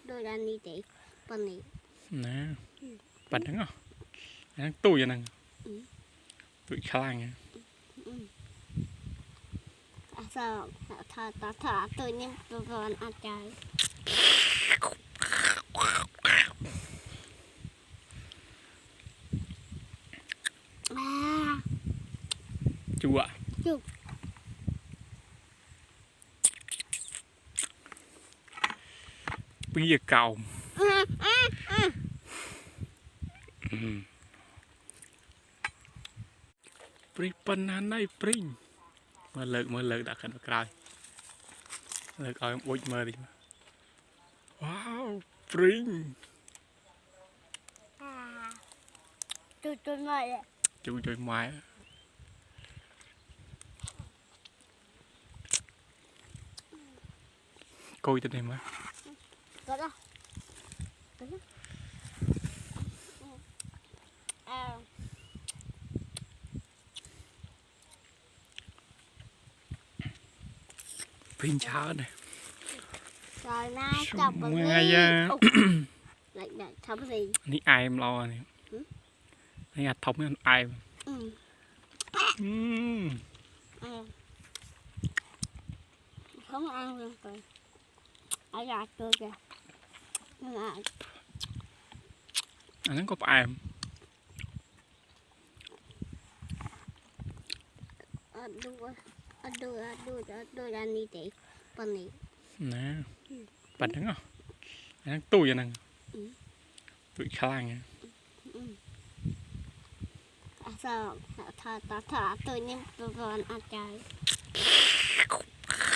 đôi đàn đi thế phần này nè bật đúng không nó tui vậy nè tui khá nghe sao thả tôi nhưng tôi còn ăn trái chua chua bây giờ cầu pri pen anh ấy pring mà lực đã khẩn cài lực ở bụi mờ đi wow pring tôi mày chui chui mai coi tên em á có đó pin cháo này rồi na chọc vào ngay lại để chọc gìนี่ไอมรอเนี่ยนี่อัดทบมันไอkhông ăn luôn rồi ở nhà chưa kìaอันนั้นก็ไอมđôi đàn đi thế phần này nè bật đúng không nó tui vậy nè tui khá nghe sao thả tôi nhưng tôi còn ăn trái